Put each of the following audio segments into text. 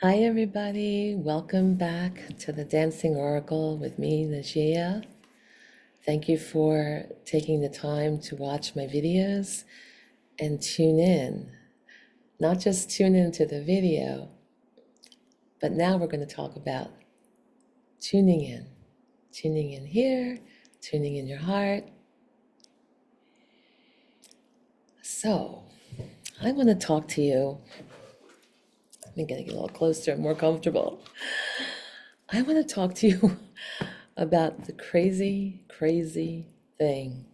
Hi, everybody. Welcome back to the Dancing Oracle with me, Najia. Thank you for taking the time to watch my videos and tune in. Not just tune into the video, but now we're going to talk about tuning in. Tuning in here, tuning in your heart. So, I want to talk to you. I'm going to get a little closer and more comfortable. I want to talk to you about the crazy, crazy thing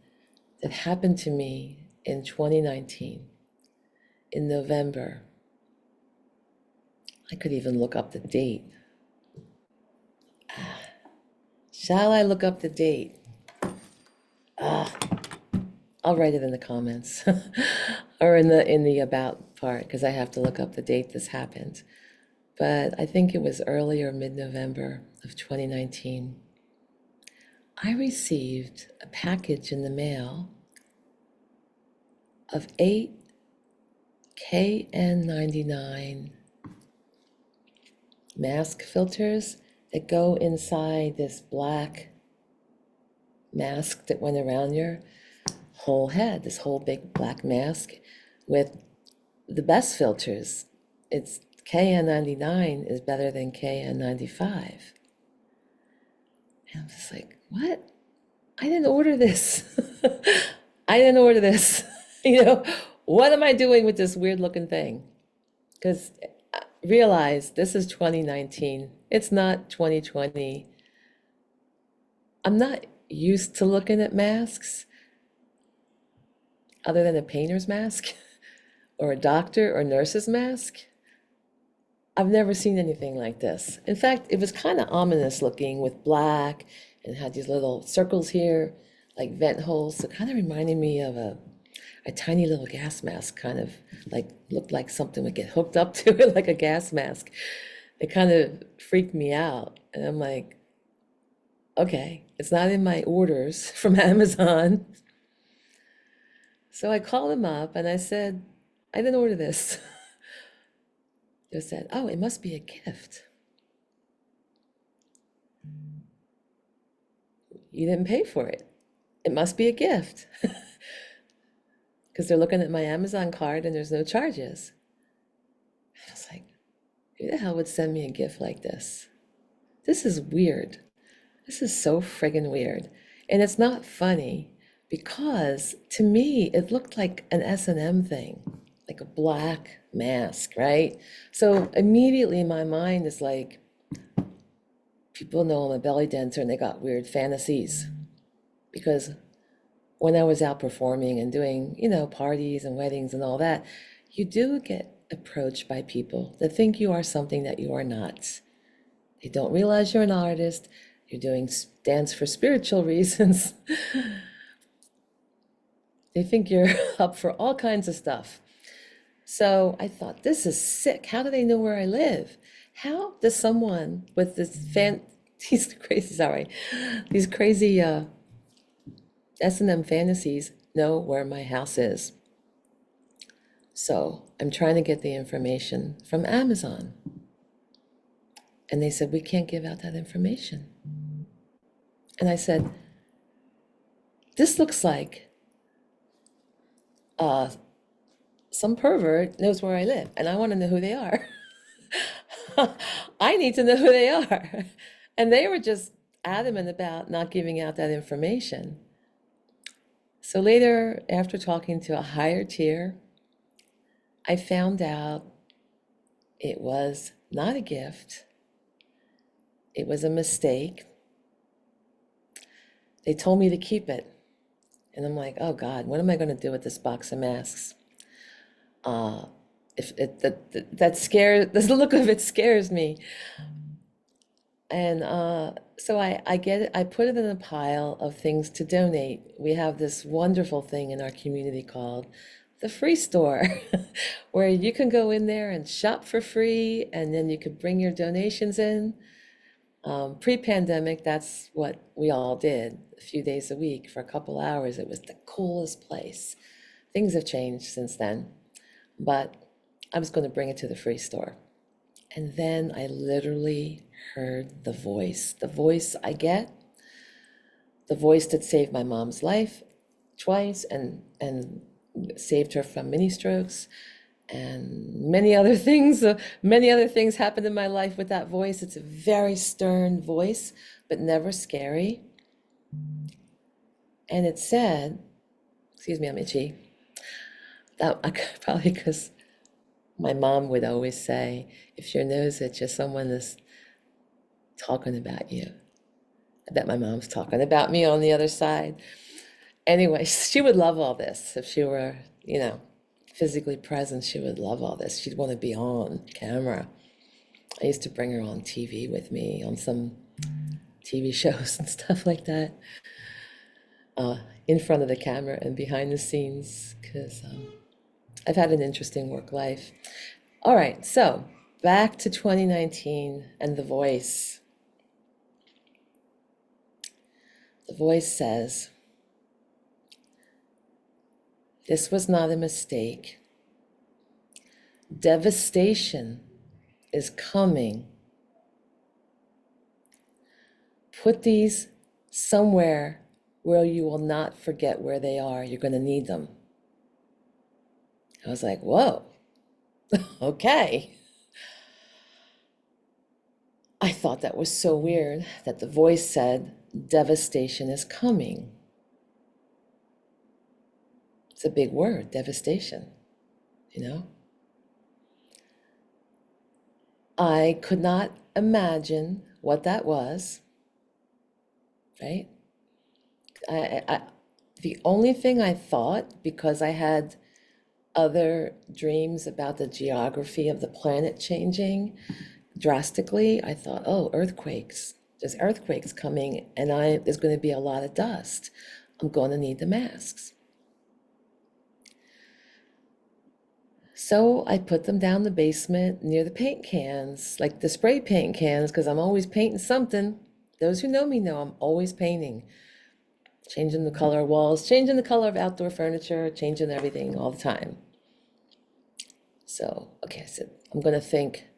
that happened to me in 2019, in November. I could even look up the date. Shall I look up the date? I'll write it in the comments or in the about part because I have to look up the date this happened. But I think it was early or mid-November of 2019. I received a package in the mail of 8 KN99 mask filters that go inside this black mask that went around your whole head, this whole big black mask with the best filters. It's KN99 is better than KN95. And I'm just like, what? I didn't order this. I didn't order this. What am I doing with this weird looking thing? Because realize this is 2019. It's not 2020. I'm not used to looking at masks other than a painter's mask or a doctor or nurse's mask. I've never seen anything like this. In fact, it was kind of ominous looking with black and had these little circles here, like vent holes. So kind of reminded me of a tiny little gas mask, kind of like looked like something would get hooked up to it like a gas mask. It kind of freaked me out. And I'm like, okay, it's not in my orders from Amazon. So I called them up and I said, I didn't order this. They said, oh, it must be a gift. You didn't pay for it. It must be a gift. Because they're looking at my Amazon card and there's no charges. I was like, who the hell would send me a gift like this? This is weird. This is so friggin' weird. And it's not funny because to me, it looked like an S&M thing, like a black mask, right? So immediately my mind is like, people know I'm a belly dancer and they got weird fantasies. Because when I was out performing and doing, parties and weddings and all that, you do get approached by people that think you are something that you are not. They don't realize you're an artist. You're doing dance for spiritual reasons. They think you're up for all kinds of stuff. So I thought, this is sick. How do they know where I live? How does someone with these crazy S&M fantasies know where my house is? So I'm trying to get the information from Amazon. And they said, we can't give out that information. And I said, this looks like some pervert knows where I live, and I want to know who they are. I need to know who they are. And they were just adamant about not giving out that information. So later, after talking to a higher tier, I found out it was not a gift. It was a mistake. They told me to keep it. And I'm like, oh God, what am I going to do with this box of masks? If it, that scares, the look of it scares me. And so I get it, I put it in a pile of things to donate. We have this wonderful thing in our community called the free store, where you can go in there and shop for free, and then you could bring your donations in. Pre-pandemic, that's what we all did, a few days a week for a couple hours. It was the coolest place. Things have changed since then, but I was going to bring it to the free store. And then I literally heard the voice I get, the voice that saved my mom's life twice and saved her from mini strokes and many other things. Many other things happened in my life with that voice. It's a very stern voice, but never scary. And it said, excuse me, I'm itchy. That probably because my mom would always say, if your nose itches, someone is talking about you. I bet my mom's talking about me on the other side. Anyway, she would love all this. If she were, physically present, she would love all this. She'd want to be on camera. I used to bring her on TV with me on some TV shows and stuff like that, in front of the camera and behind the scenes, because I've had an interesting work life. All right, so back to 2019 and the voice. The voice says, this was not a mistake. Devastation is coming. Put these somewhere where you will not forget where they are. You're going to need them. I was like, whoa, okay. I thought that was so weird that the voice said, devastation is coming. It's a big word, devastation, you know? I could not imagine what that was, right? The only thing I thought, because I had other dreams about the geography of the planet changing drastically, I thought, oh, earthquakes. There's earthquakes coming, and there's going to be a lot of dust. I'm going to need the masks. So I put them down the basement near the paint cans, like the spray paint cans, because I'm always painting something. Those who know me know I'm always painting, changing the color of walls, changing the color of outdoor furniture, changing everything all the time. So, okay, I said, I'm going to think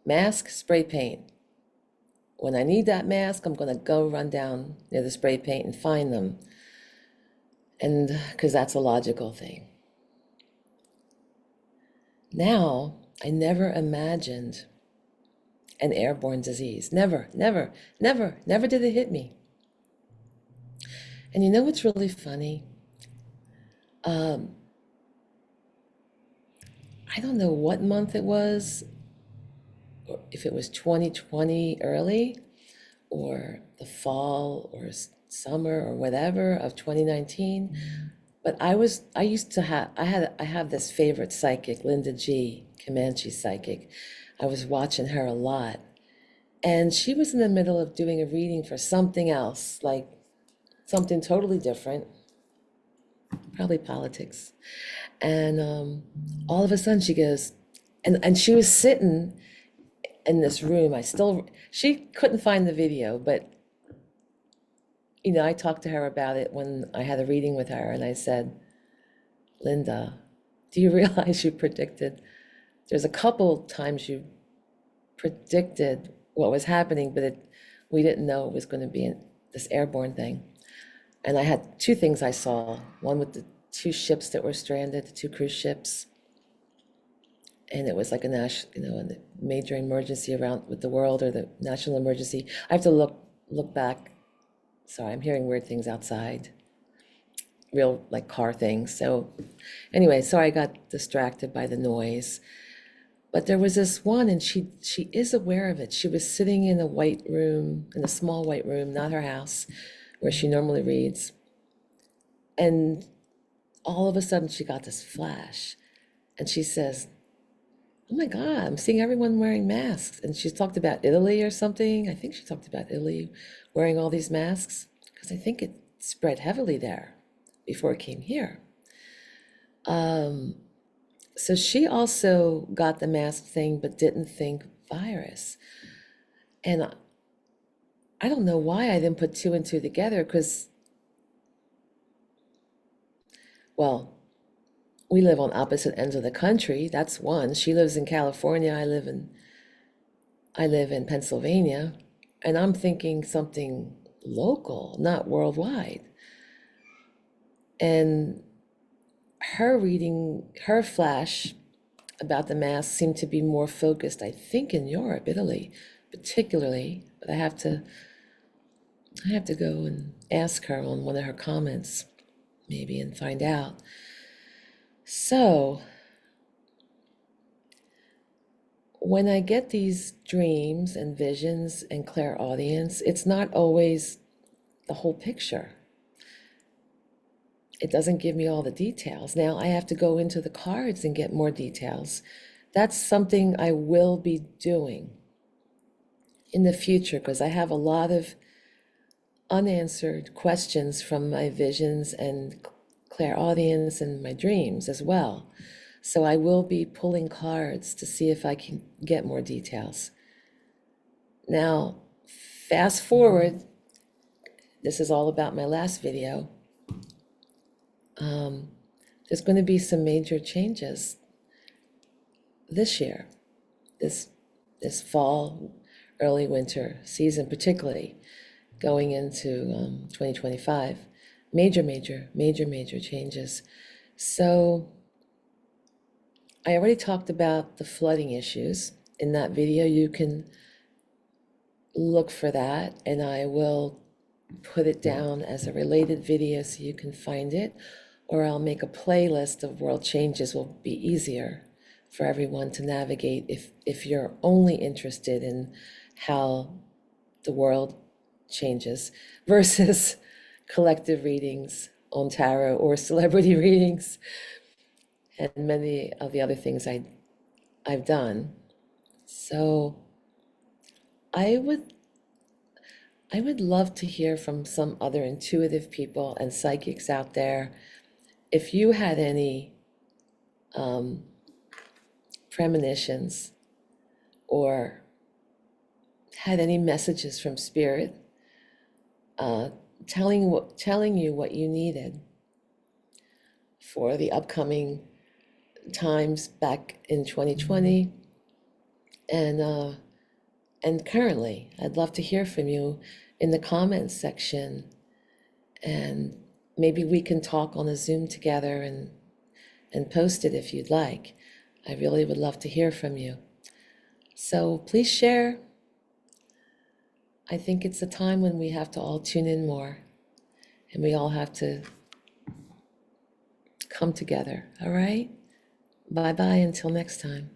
mask, spray paint. When I need that mask, I'm going to go run down near the spray paint and find them. And because that's a logical thing. Now, I never imagined an airborne disease. Never, never, never, never did it hit me. And you know what's really funny? I don't know what month it was, or if it was 2020 early, or the fall, or summer, or whatever of 2019. But I have this favorite psychic, Linda G, Comanche psychic. I was watching her a lot. And she was in the middle of doing a reading for something else, like something totally different, probably politics. And all of a sudden she goes, and she was sitting in this room. She couldn't find the video, but I talked to her about it when I had a reading with her, and I said, Linda, do you realize there's a couple times you predicted what was happening, but we didn't know it was going to be this airborne thing. And I had two things I saw. One with the two ships that were stranded, the two cruise ships. And it was like a major emergency around with the world, or the national emergency. I have to look back. Sorry, I'm hearing weird things outside. Real like car things. So anyway, sorry I got distracted by the noise. But there was this one, and she is aware of it. She was sitting in a small white room, not her house, where she normally reads. And all of a sudden she got this flash, and she says, oh my God, I'm seeing everyone wearing masks. And she's talked about Italy or something. I think she talked about Italy wearing all these masks, because I think it spread heavily there before it came here. So she also got the mask thing, but didn't think virus. And I don't know why I didn't put two and two together, because, well, we live on opposite ends of the country. That's one. She lives in California. I live in I live in Pennsylvania, and I'm thinking something local, not worldwide. And her reading, her flash about the mass seemed to be more focused, I think, in Europe, Italy, particularly. But I have to go and ask her on one of her comments, maybe, and find out. So, when I get these dreams and visions and clairaudience, it's not always the whole picture. It doesn't give me all the details. Now I have to go into the cards and get more details. That's something I will be doing in the future because I have a lot of unanswered questions from my visions and clairaudience and my dreams as well. So I will be pulling cards to see if I can get more details. Now, fast forward, this is all about my last video. There's going to be some major changes this year, this fall, early winter season, particularly going into 2025. Major changes. So I already talked about the flooding issues in that video. You can look for that, and I will put it down as a related video so you can find it, or I'll make a playlist of world changes. Will be easier for everyone to navigate if you're only interested in how the world changes versus collective readings on tarot or celebrity readings and many of the other things I've done. So I would love to hear from some other intuitive people and psychics out there if you had any premonitions or had any messages from spirit telling you what you needed for the upcoming times back in 2020 and currently. I'd love to hear from you in the comments section, and maybe we can talk on a Zoom together and post it if you'd like. I really would love to hear from you. So please share. I think it's a time when we have to all tune in more and we all have to come together. All right? Bye bye until next time.